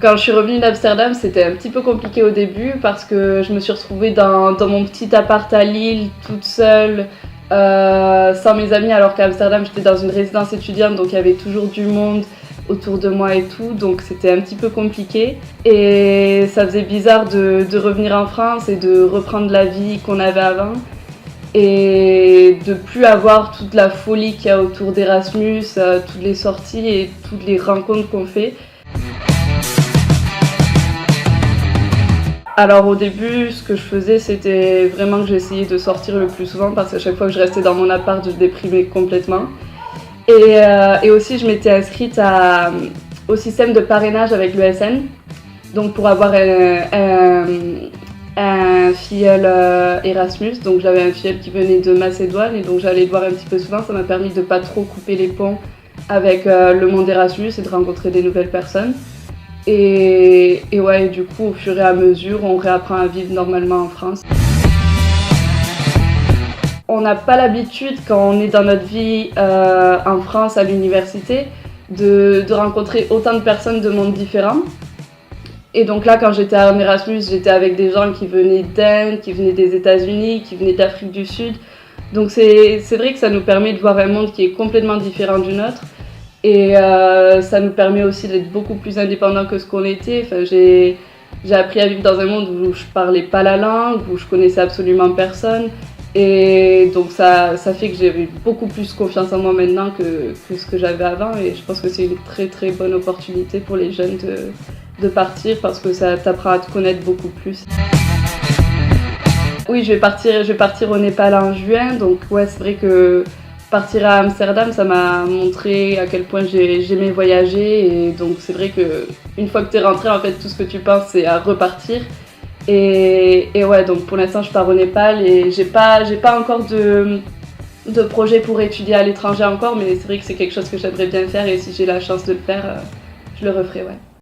Quand je suis revenue d'Amsterdam, c'était un petit peu compliqué au début parce que je me suis retrouvée dans mon petit appart à Lille, toute seule, sans mes amis, alors qu'à Amsterdam, j'étais dans une résidence étudiante, donc il y avait toujours du monde autour de moi et tout, donc c'était un petit peu compliqué. Et ça faisait bizarre de revenir en France et de reprendre la vie qu'on avait avant et de plus avoir toute la folie qu'il y a autour d'Erasmus, toutes les sorties et toutes les rencontres qu'on fait. Alors au début, ce que je faisais, c'était vraiment que j'essayais de sortir le plus souvent parce qu'à chaque fois que je restais dans mon appart, je déprimais complètement. Et aussi, je m'étais inscrite au système de parrainage avec l'ESN, donc pour avoir un filleul Erasmus. Donc j'avais un filleul qui venait de Macédoine et donc j'allais le voir un petit peu souvent. Ça m'a permis de ne pas trop couper les ponts avec le monde Erasmus et de rencontrer des nouvelles personnes. Et ouais, du coup, au fur et à mesure, on réapprend à vivre normalement en France. On n'a pas l'habitude, quand on est dans notre vie en France, à l'université, de rencontrer autant de personnes de mondes différents. Et donc là, quand j'étais en Erasmus, j'étais avec des gens qui venaient d'Inde, qui venaient des États-Unis, qui venaient d'Afrique du Sud. Donc c'est vrai que ça nous permet de voir un monde qui est complètement différent du nôtre. Et ça nous permet aussi d'être beaucoup plus indépendants que ce qu'on était. Enfin, j'ai appris à vivre dans un monde où je parlais pas la langue, où je connaissais absolument personne. Et donc ça fait que j'ai beaucoup plus confiance en moi maintenant que ce que j'avais avant. Et je pense que c'est une très très bonne opportunité pour les jeunes de partir parce que ça t'apprend à te connaître beaucoup plus. Oui, je vais partir au Népal en juin. Donc ouais, c'est vrai que partir à Amsterdam, ça m'a montré à quel point j'aimais voyager et donc c'est vrai que une fois que t'es rentré, en fait, tout ce que tu penses, c'est à repartir. Et ouais, donc pour l'instant, je pars au Népal et j'ai pas encore de projet pour étudier à l'étranger encore, mais c'est vrai que c'est quelque chose que j'aimerais bien faire et si j'ai la chance de le faire, je le referai, ouais.